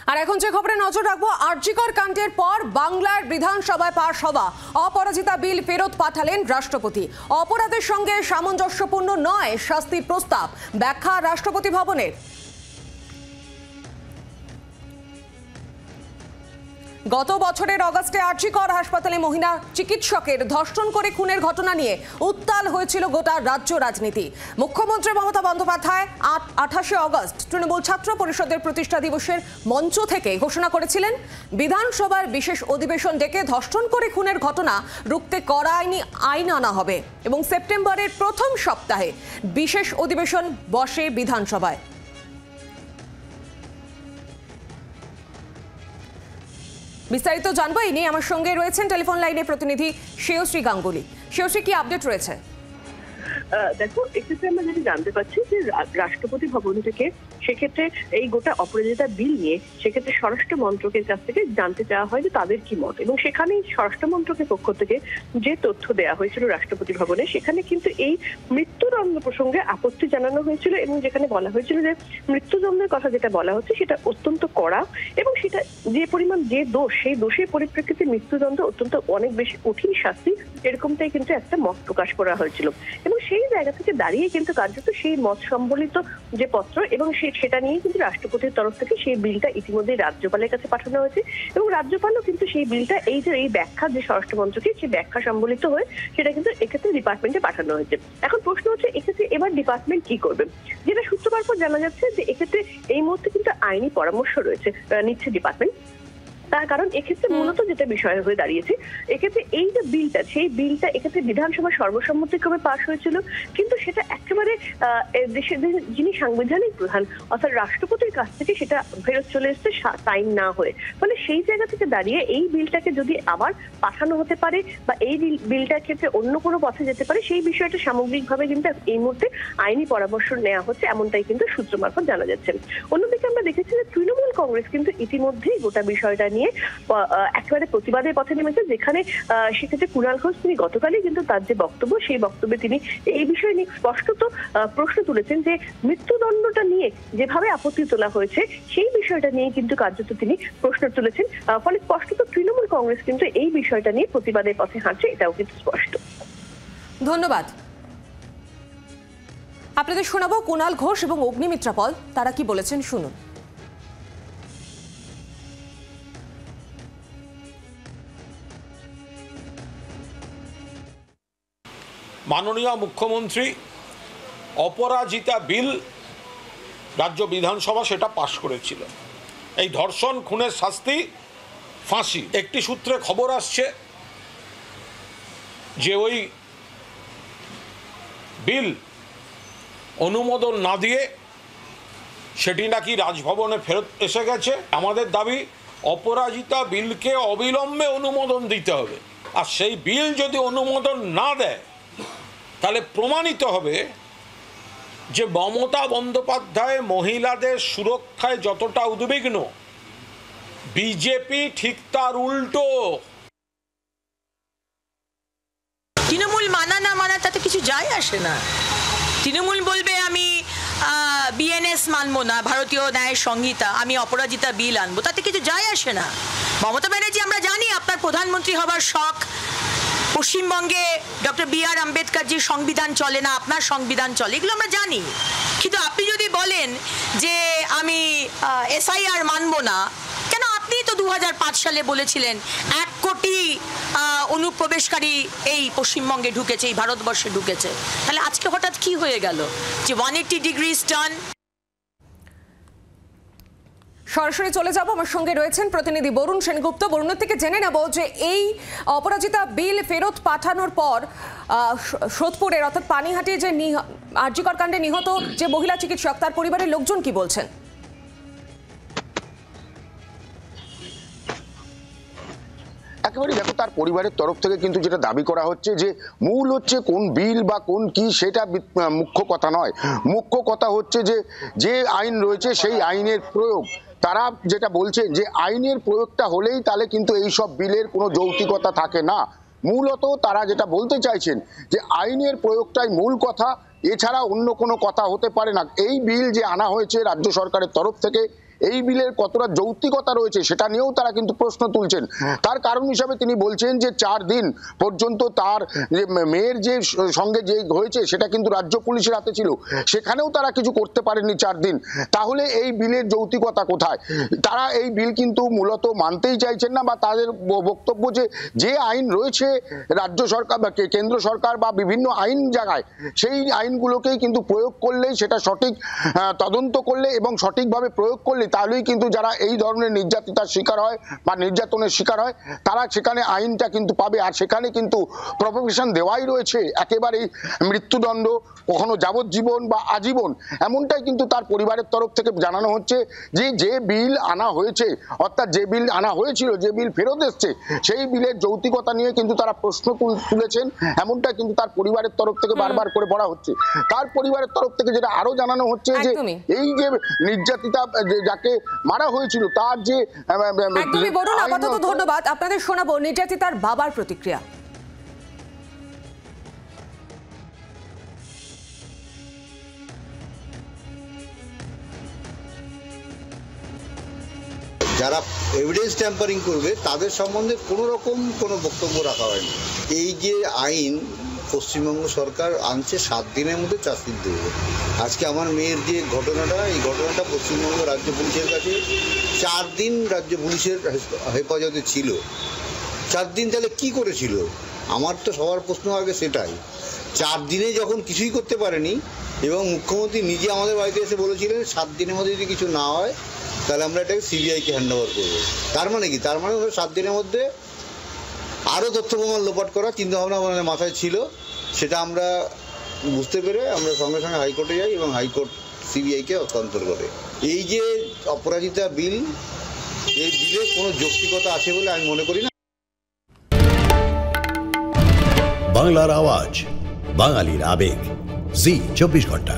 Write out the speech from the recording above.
আর এখন যে খবরে নজর রাখবো, আরজিকর কাণ্ডের পর বাংলার বিধানসভায় পাশ হওয়া অপরাজিতা বিল ফেরত পাঠালেন রাষ্ট্রপতি। অপরাধের সঙ্গে সামঞ্জস্যপূর্ণ নয় শাস্তির প্রস্তাব, ব্যাখ্যা রাষ্ট্রপতি ভবনের। গত বছরের অগাস্টে আরজিকর হাসপাতালে মহিলা চিকিৎসকের ধর্ষণ করে খুনের ঘটনা নিয়ে উত্তাল হয়েছিল গোটা রাজ্য রাজনীতি। মুখ্যমন্ত্রী মমতা বন্দ্যোপাধ্যায় 28শে অগস্ট তৃণমূল ছাত্র পরিষদের প্রতিষ্ঠা দিবসের মঞ্চ থেকে ঘোষণা করেছিলেন, বিধানসভার বিশেষ অধিবেশন ডেকে ধর্ষণ করে খুনের ঘটনা রুখতে কড়া আইন আনা হবে এবং সেপ্টেম্বরের প্রথম সপ্তাহে বিশেষ অধিবেশন বসে বিধানসভায়। বিস্তারিত জানবো এই নিয়ে আমার সঙ্গে রয়েছেন টেলিফোন লাইনে প্রতিনিধি শ্রেয়শ্রী গাঙ্গুলি। শ্রেয়শ্রী, কি আপডেট রয়েছে? দেখো, এক্ষেত্রে আমরা যেটা জানতে পারছি যে রাষ্ট্রপতি ভবন থেকে সেক্ষেত্রে এই গোটা অপরাজিতা বিল নিয়ে সেক্ষেত্রে স্বরাষ্ট্র মন্ত্রকের কাছ থেকে জানতে চাওয়া হয় যে তাদের কি মত, এবং সেখানেই স্বরাষ্ট্র মন্ত্রকের পক্ষ থেকে যে তথ্য দেওয়া হয়েছিল রাষ্ট্রপতি ভবনে, সেখানে কিন্তু এই মৃত্যুদণ্ড প্রসঙ্গে আপত্তি জানানো হয়েছিল এবং যেখানে বলা হয়েছিল যে মৃত্যুদণ্ডের কথা যেটা বলা হচ্ছে সেটা অত্যন্ত কড়া এবং সেটা যে পরিমাণ যে দোষ, সেই দোষের পরিপ্রেক্ষিতে মৃত্যুদণ্ড অত্যন্ত অনেক বেশি কঠিন শাস্তি, এরকমটাই কিন্তু একটা মত প্রকাশ করা হয়েছিল। এবং সেই জায়গা থেকে দাঁড়িয়ে কিন্তু কার্যত সেই মত সম্বলিত যে পত্র এবং সেটা নিয়ে কিন্তু রাষ্ট্রপতির তরফ থেকে সেই বিলটা ইতিমধ্যে রাজ্যপালের কাছে পাঠানো হয়েছে এবং রাজ্যপালও কিন্তু সেই বিলটা এই ব্যাখ্যা যে স্বরাষ্ট্রমন্ত্রকে সেই ব্যাখ্যা সম্বলিত হয়ে সেটা কিন্তু এক্ষেত্রে ডিপার্টমেন্টে পাঠানো হয়েছে। এখন প্রশ্ন হচ্ছে এক্ষেত্রে এবার ডিপার্টমেন্ট কি করবে, যেটা সূত্র মারফত জানা যাচ্ছে যে এক্ষেত্রে এই মুহূর্তে কিন্তু আইনি পরামর্শ নিচ্ছে ডিপার্টমেন্ট। তার কারণ এক্ষেত্রে মূলত যেটা বিষয় হয়ে দাঁড়িয়েছে, এক্ষেত্রে এই যে বিলটা, সেই বিলটা এক্ষেত্রে বিধানসভা সর্বসম্মতিক্রমে পাশ হয়েছিল, কিন্তু সেটা একেবারে দেশের যিনি সাংবিধানিক প্রধান অর্থাৎ রাষ্ট্রপতির কাছ থেকে সেটা ফেরত চলে এসছে সাইন না হয়ে। ফলে সেই জায়গা থেকে দাঁড়িয়ে এই বিলটাকে যদি আবার পাঠানো হতে পারে বা এই বিলটার ক্ষেত্রে অন্য কোনো পথে যেতে পারে, সেই বিষয়টা সামগ্রিকভাবে কিন্তু এই মুহূর্তে আইনি পরামর্শ নেওয়া হচ্ছে, এমনটাই কিন্তু সূত্র মারফত জানা যাচ্ছে। অন্যদিকে আমরা দেখেছি যে তৃণমূল কংগ্রেস কিন্তু ইতিমধ্যেই গোটা বিষয়টা নিয়ে একেবারে প্রতিবাদের পথে নেমেছে, যেখানে সেক্ষেত্রে কুণাল ঘোষ তিনি গতকালই কিন্তু তার যে বক্তব্য, সেই বক্তব্যে তিনি এই বিষয় নিয়ে স্পষ্টত প্রশ্ন তুলেছেন যে মৃত্যুদণ্ডটা নিয়ে যেভাবে আপত্তি তোলা হয়েছে সেই বিষয়টা নিয়ে কিন্তু কার্যত তিনি প্রশ্ন তুলেছেন। ফলে স্পষ্টত তৃণমূল কংগ্রেস কিন্তু এই বিষয়টা নিয়ে প্রতিবাদের পথে হাঁটছে, এটাও কিন্তু স্পষ্ট। ধন্যবাদ। আপনাদের শোনাবো কুণাল ঘোষ এবং অগ্নিমিত্রা পল তারা কি বলেছেন, শুনুন। মাননীয় মুখ্যমন্ত্রী অপরাজিতা বিল রাজ্য বিধানসভা সেটা পাশ করেছিল। এই ধর্ষণ খুনের শাস্তি ফাঁসি। একটি সূত্রে খবর আসছে যে ওই বিল অনুমোদন না দিয়ে সেটি নাকি রাজভবনে ফেরত এসে গেছে। আমাদের দাবি অপরাজিতা বিলকে অবিলম্বে অনুমোদন দিতে হবে, আর সেই বিল যদি অনুমোদন না দেয় তাহলে প্রমাণিত হবে যে মমতা বন্দ্যোপাধ্যায় মহিলাদের সুরক্ষায় যতটা উদ্বিগ্ন, বিজেপি ঠিক তার উল্টো। তৃণমূল মানা না মানা তাতে কিছু যায় আসে না। তৃণমূল বলবে আমি বিএনএস মানবো না, ভারতীয় ন্যায় সংহিতা, আমি অপরাজিতা বিল আনবো, তাতে কিছু যায় আসে না। মমতা ব্যানার্জি, আমরা জানি আপনার প্রধানমন্ত্রী হবার শখ। পশ্চিমবঙ্গে ডক্টর বি.আর. আম্বেদকরজির সংবিধান চলে না, আপনার সংবিধান চলে, এগুলো আমরা জানি। কিন্তু আপনি যদি বলেন যে আমি এসআইআর মানবো না, কেন? আপনি তো 2005 সালে বলেছিলেন 1 কোটি অনুপ্রবেশকারী এই পশ্চিমবঙ্গে ঢুকেছে, এই ভারতবর্ষে ঢুকেছে। তাহলে আজকে হঠাৎ কি হয়ে গেল যে 180 ডিগ্রিজ টার্ন? সরাসরি চলে যাব, আমার সঙ্গে রয়েছেন প্রতিনিধি বরুণ সেনগুপ্ত। বরুণের থেকে জেনে নেব যে এই অপরাজিতা বিল ফেরত পাঠানোর পর সোদপুরের অর্থাৎ পানিহাটির যে আরজিকর কাণ্ডে নিহত যে মহিলা চিকিৎসক, তার পরিবারের লোকজন কি বলছেন। একেবারে দেখো, তার পরিবারের তরফ থেকে কিন্তু যেটা দাবি করা হচ্ছে যে মূল হচ্ছে কোন বিল বা কোন কি সেটা মুখ্য কথা নয়, মুখ্য কথা হচ্ছে যে আইন রয়েছে সেই আইনের প্রয়োগ। তারা যেটা বলছে যে আইনের প্রয়োগটা হলেই তাহলে কিন্তু এই সব বিলের কোনো যৌক্তিকতা থাকে না। মূলত তারা যেটা বলতে চাইছেন যে আইনের প্রয়োগটাই মূল কথা, এছাড়া অন্য কোনো কথা হতে পারে না। এই বিল যে আনা হয়েছে রাজ্য সরকারের তরফ থেকে, এই বিলের কতটা যৌক্তিকতা রয়েছে সেটা নিয়েও তারা কিন্তু প্রশ্ন তুলছেন। তার কারণ হিসাবে তিনি বলছেন যে 4 দিন পর্যন্ত তার যে মেয়ের যে সঙ্গে যে হয়েছে সেটা কিন্তু রাজ্য পুলিশের হাতে ছিল, সেখানেও তারা কিছু করতে পারেননি 4 দিন। তাহলে এই বিলের যৌক্তিকতা কোথায়? তারা এই বিল কিন্তু মূলত মানতেই চাইছেন না, বা তাদের বক্তব্য যে আইন রয়েছে রাজ্য সরকার বা কেন্দ্র সরকার বা বিভিন্ন আইন জায়গায়, সেই আইনগুলোকেই কিন্তু প্রয়োগ করলেই সেটা সঠিক তদন্ত করলে এবং সঠিকভাবে প্রয়োগ করলে তাহলেই কিন্তু যারা এই ধরনের নির্যাতিতার শিকার হয় বা নির্যাতনের শিকার হয় তারা সেখানে আইনটা কিন্তু পাবে। আর সেখানে কিন্তু প্রপোজিশন দেওয়াই রয়েছে একেবারেই মৃত্যুদণ্ড, কখনো যাবজ্জীবন বা আজীবন, এমনটাই কিন্তু তার পরিবারের তরফ থেকে জানানো হচ্ছে। যে বিল আনা হয়েছে, অর্থাৎ যে বিল আনা হয়েছিল, যে বিল ফেরত এসছে, সেই বিলের যৌক্তিকতা নিয়ে কিন্তু তারা প্রশ্ন তুলেছেন, এমনটা কিন্তু তার পরিবারের তরফ থেকে বারবার করে বলা হচ্ছে। তার পরিবারের তরফ থেকে যেটা আরো জানানো হচ্ছে যে এই যে নির্যাতিতা যাকে মারা হয়েছিল তার যে একদমই বলুন। আপাতত ধন্যবাদ। আপনাদের শোনাবো নির্যাতিতার বাবার প্রতিক্রিয়া। যারা এভিডেন্স ট্যাম্পারিং করবে তাদের সম্বন্ধে কোনো রকম কোনো বক্তব্য রাখা হয়নি। এই যে আইন পশ্চিমবঙ্গ সরকার আনছে 7 দিনের মধ্যে চার্জশিট দেবে। আজকে আমার মেয়ের যে ঘটনাটা, এই ঘটনাটা পশ্চিমবঙ্গ রাজ্য পুলিশের কাছে 4 দিন রাজ্য পুলিশের হেফাজতে ছিল। 4 দিন তাহলে কি করেছিল? আমার তো সবার প্রশ্ন আগে সেটাই। 4 দিনে যখন কিছুই করতে পারেনি এবং মুখ্যমন্ত্রী নিজে আমাদের বাড়িতে এসে বলেছিলেন 7 দিনের মধ্যে যদি কিছু না হয় তাহলে আমরা এটাকে সিবিআইকে হ্যান্ড ওভার করবো। তার মানে কি? তার মানে 7 দিনের মধ্যে আরও তথ্য প্রমাণ লোপাট করা চিন্তাভাবনা আমাদের মাথায় ছিল। সেটা আমরা বুঝতে পেরে আমরা সঙ্গে সঙ্গে হাইকোর্টে যাই এবং হাইকোর্ট সিবিআইকে হস্তান্তর করে। এই যে অপরাজিতা বিল, এই বিলে কোনো যৌক্তিকতা আছে বলে আমি মনে করি না। বাংলার আওয়াজ, বাঙালির আবেগ, জি 24 ঘন্টা।